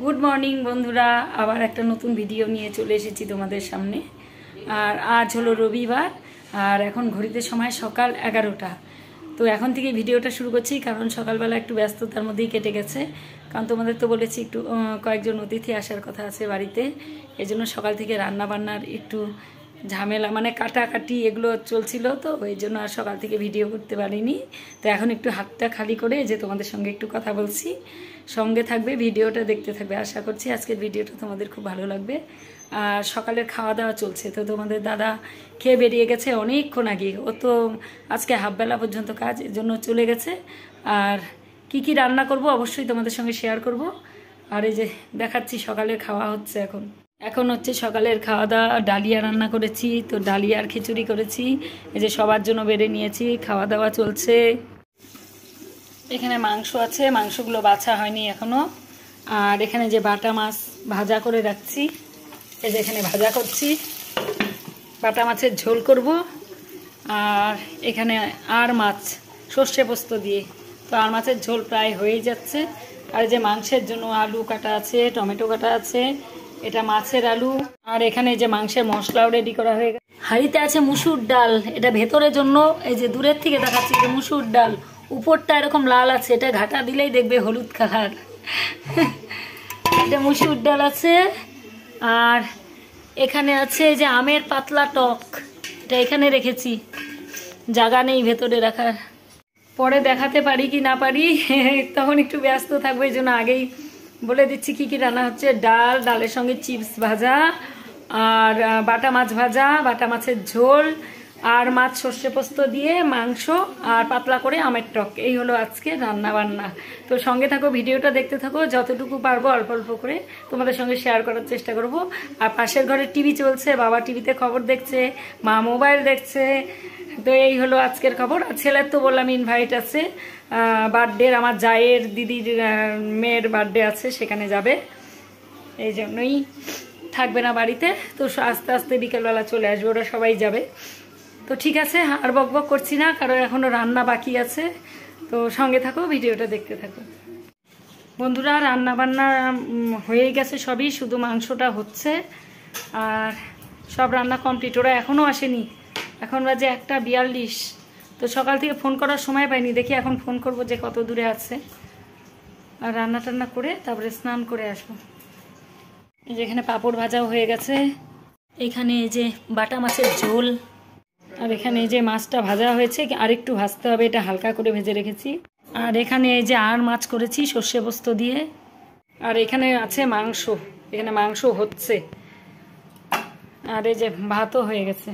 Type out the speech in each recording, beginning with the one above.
Good morning বন্ধুরা, আবার একটা নতুন ভিডিও নিয়ে চলে এসেছি তোমাদের সামনে। আর আজ হলো রবিবার, আর এখন ঘড়িতে সময় সকাল 11টা। তো এখন থেকে ভিডিওটা শুরু করছি, কারণ সকালবেলা একটু ব্যস্ততার মধ্যেই কেটে গেছে। কারণ তোমাদের তো বলেছি একটু কয়েকজন অতিথি আসার কথা আছে বাড়িতে, এজন্য সকাল থেকে রান্না বান্নার একটু ঝামেলা, মানে কাটাকাটি এগুলো চলছিল, তো ওই জন্য আর সকাল থেকে ভিডিও করতে পারিনি। তো এখন একটু হাতটা খালি করে যে তোমাদের সঙ্গে একটু কথা বলছি, সঙ্গে থাকবে, ভিডিওটা দেখতে থাকবে। আশা করছি আজকের ভিডিওটা তোমাদের খুব ভালো লাগবে। আর সকালের খাওয়া দাওয়া চলছে, তো তোমাদের দাদা খেয়ে বেরিয়ে গেছে অনেকক্ষণ আগে। ও তো আজকে হাফবেলা পর্যন্ত কাজ, এর জন্য চলে গেছে। আর কি কি রান্না করব অবশ্যই তোমাদের সঙ্গে শেয়ার করব। আর এই যে দেখাচ্ছি সকালের খাওয়া হচ্ছে এখন হচ্ছে সকালের খাওয়া দাওয়া। ডালিয়া রান্না করেছি, তো ডালিয়ার খিচুড়ি করেছি, এই যে সবার জন্য বেড়ে নিয়েছি, খাওয়া দাওয়া চলছে। এখানে মাংস আছে, মাংসগুলো বাছা হয়নি এখনো। আর এখানে যে বাটা মাছ ভাজা করে রাখছি, এই যে এখানে ভাজা করছি, বাটা মাছের ঝোল করব। আর এখানে আর মাছ সর্ষে পোস্ত দিয়ে, তো আর মাছের ঝোল প্রায় হয়েই যাচ্ছে। আর যে মাংসের জন্য আলু কাটা আছে, টমেটো কাটা আছে, এটা মাছের আলু। আর এখানে যে মাংসের মশলাও রেডি করা হয়ে গেছে। হাঁড়িতে আছে মুসুর ডাল, এটা ভেতরের জন্য, এই যে দূরের থেকে দেখাচ্ছি যে মুসুর ডাল, উপরটা এরকম লাল আছে, এটা ঘাটা দিলেই দেখবে হলুদ কালার। এটা মুসুর ডাল আছে। আর এখানে আছে যে আমের পাতলা টক, এটা এখানে রেখেছি, জায়গা নেই ভেতরে রাখার, পরে দেখাতে পারি কি না পারি, তখন একটু ব্যস্ত থাকবো, এই জন্য আগেই বলে দিচ্ছি কি কি রান্না হচ্ছে। ডাল, ডালের সঙ্গে চিপস ভাজা, আর বাটা মাছ ভাজা, বাটা মাছের ঝোল, আর মাছ সর্ষে পোস্ত দিয়ে, মাংস, আর পাতলা করে আমের টক। এই হলো আজকে রান্না বান্না। তো সঙ্গে থাকো, ভিডিওটা দেখতে থাকো, যতটুকু পারবো অল্প অল্প করে তোমাদের সঙ্গে শেয়ার করার চেষ্টা করব। আর পাশের ঘরে টিভি চলছে, বাবা টিভিতে খবর দেখছে, মা মোবাইল দেখছে। তো এই হলো আজকের খবর। আর ছেলের তো বললাম ইনভাইট আছে, বার্থডে, আমার জায়ের দিদির মেয়ের বার্থডে আছে, সেখানে যাবে, এই জন্যই থাকবে না বাড়িতে। তো আস্তে আস্তে বিকেলবেলা চলে আসবে, ওরা সবাই যাবে। তো ঠিক আছে, আর বকবক করছি না, কারণ এখনও রান্না বাকি আছে। তো সঙ্গে থাকো, ভিডিওটা দেখতে থাকো বন্ধুরা। রান্না বান্না হয়ে গেছে সবই, শুধু মাংসটা হচ্ছে। আর সব রান্না কমপ্লিট, ওরা এখনও আসেনি, এখন বাজে 1:42। তো সকাল থেকে ফোন করার সময় পাইনি, দেখি এখন ফোন করব যে কত দূরে আছে। আর রান্না টান্না করে তারপরে স্নান করে আসবো। এই যে এখানে পাঁপড় ভাজাও হয়ে গেছে, এখানে এই যে বাটা মাছের ঝোল, আর এখানে এই যে মাছটা ভাজা হয়েছে, আর একটু ভাজতে হবে, এটা হালকা করে ভেজে রেখেছি। আর এখানে এই যে আর মাছ করেছি সর্ষে পোস্ত দিয়ে। আর এখানে আছে মাংস, এখানে মাংস হচ্ছে। আর এই যে ভাতও হয়ে গেছে।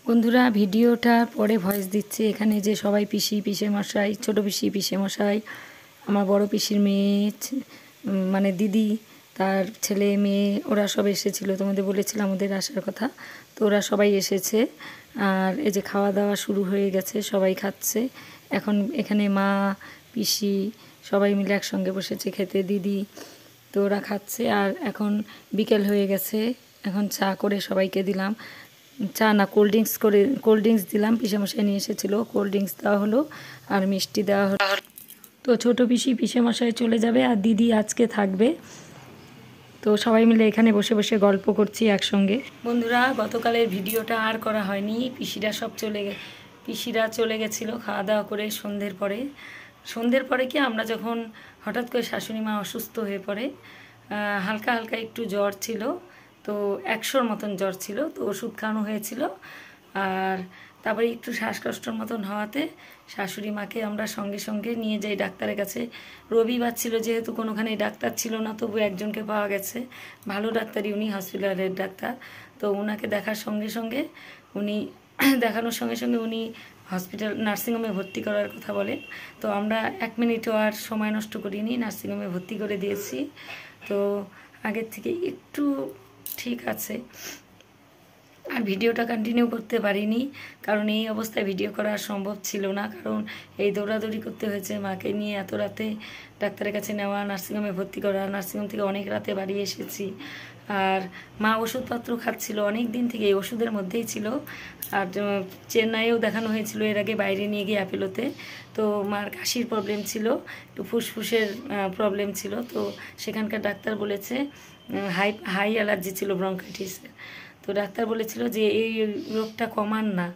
বন্ধুরা ভিডিওটা পরে ভয়েস দিচ্ছি। এখানে যে সবাই পিসি, পিসে মশাই, ছোট পিসি, পিসে মশাই, আমার বড় পিসির মেয়ে, মানে দিদি, তার ছেলে মেয়ে, ওরা সব এসেছিলো, তোমাদের বলেছিলাম ওদের আসার কথা, তো ওরা সবাই এসেছে। আর এই যে খাওয়া দাওয়া শুরু হয়ে গেছে, সবাই খাচ্ছে এখন। এখানে মা, পিসি সবাই মিলে একসঙ্গে বসেছে খেতে, দিদি, তো ওরা খাচ্ছে। আর এখন বিকেল হয়ে গেছে, এখন চা করে সবাইকে দিলাম, চা না কোল্ড ড্রিঙ্কস দিলাম, পিসেমশাই নিয়ে এসেছিলো, কোল্ড ড্রিঙ্কস দেওয়া হলো, আর মিষ্টি দেওয়া হলো। তো ছোটো পিসি, পিসেমশাই চলে যাবে, আর দিদি আজকে থাকবে। তো সবাই মিলে এখানে বসে বসে গল্প করছি একসঙ্গে। বন্ধুরা গতকালের ভিডিওটা আর করা হয়নি, পিসিরা চলে গেছিলো খাওয়া দাওয়া করে সন্ধ্যের পরে কি আমরা যখন হঠাৎ করে শাশুড়ি মা অসুস্থ হয়ে পড়ে, হালকা হালকা একটু জ্বর ছিল, তো 100-র মতন জ্বর ছিল, তো ওষুধ খাওয়ানো হয়েছিল। আর তারপরে একটু শ্বাসকষ্টর মতন হওয়াতে শাশুড়ি মাকে আমরা সঙ্গে সঙ্গে নিয়ে যাই ডাক্তারের কাছে। রবিবার ছিল যেহেতু, কোনোখানে ডাক্তার ছিল না, তবু একজনকে পাওয়া গেছে, ভালো ডাক্তারই, উনি হসপিটালের ডাক্তার। তো ওনাকে দেখানোর সঙ্গে সঙ্গে উনি হসপিটাল নার্সিংহোমে ভর্তি করার কথা বলেন। তো আমরা 1 মিনিটও আর সময় নষ্ট করিনি, নার্সিংহোমে ভর্তি করে দিয়েছি। তো আগের থেকে একটু ঠিক আছে। আর ভিডিওটা কন্টিনিউ করতে পারিনি, কারণ এই অবস্থায় ভিডিও করা সম্ভব ছিল না, কারণ এই দৌড়াদৌড়ি করতে হয়েছে, মাকে নিয়ে এত রাতে ডাক্তারের কাছে নেওয়া, নার্সিংহোমে ভর্তি করা, নার্সিংহোম থেকে অনেক রাতে বাড়ি এসেছি। আর মা ওষুধপত্র খাচ্ছিল অনেক দিন থেকে, এই ওষুধের মধ্যেই ছিল। আর চেন্নাইয়েও দেখানো হয়েছিল এর আগে, বাইরে নিয়ে গিয়ে অ্যাপেলোতে। তো মার কাশির প্রবলেম ছিল, একটু ফুসফুসের প্রবলেম ছিল। তো সেখানকার ডাক্তার বলেছে হাই অ্যালার্জি ছিল ব্রঙ্কাইটিসের। তো ডাক্তার বলেছিল যে এই রোগটা কমান না,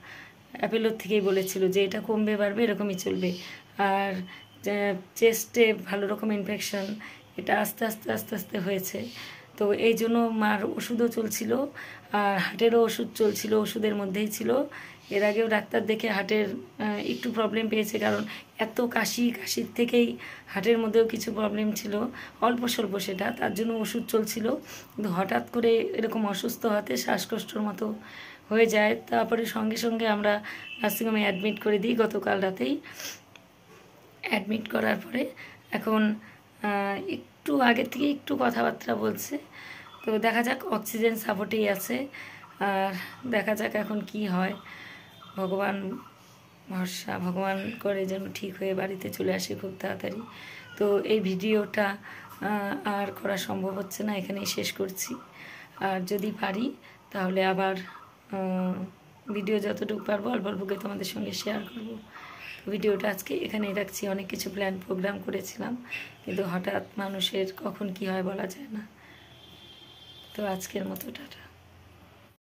অ্যাপেলোর থেকেই বলেছিল যে এটা কমবে বাড়বে এরকমই চলবে। আর চেস্টে ভালো রকম ইনফেকশন, এটা আস্তে আস্তে আস্তে আস্তে হয়েছে। তো এই জন্য মার ওষুধও চলছিল, আর হার্টেরও ওষুধ চলছিল, ওষুধের মধ্যেই ছিল। এর আগেও ডাক্তার দেখে হার্টের একটু প্রবলেম পেয়েছে, কারণ এত কাশির থেকেই হার্টের মধ্যেও কিছু প্রবলেম ছিল, অল্প স্বল্প সেটা, তার জন্য ওষুধ চলছিল। কিন্তু হঠাৎ করে এরকম অসুস্থ হতে শ্বাসকষ্টর মতো হয়ে যায়। তারপরে সঙ্গে সঙ্গে আমরা নার্সিংহোমে অ্যাডমিট করে দিই গতকাল রাতেই। অ্যাডমিট করার পরে এখন একটু আগের থেকে একটু কথাবার্তা বলছে। তো দেখা যাক, অক্সিজেন সাপোর্টেই আছে। আর দেখা যাক এখন কি হয়, ভগবান ভরসা, ভগবান করে যেন ঠিক হয়ে বাড়িতে চলে আসে খুব তাড়াতাড়ি। তো এই ভিডিওটা আর করা সম্ভব হচ্ছে না, এখানেই শেষ করছি। আর যদি পারি তাহলে আবার ভিডিও যতটুকু পারবো অল্প অল্পকে তোমাদের সঙ্গে শেয়ার করব। ভিডিওটা আজকে এখানেই রাখছি। অনেক কিছু প্ল্যান প্রোগ্রাম করেছিলাম, কিন্তু হঠাৎ মানুষের কখন কি হয় বলা যায় না। তো আজকের মতো টাটা।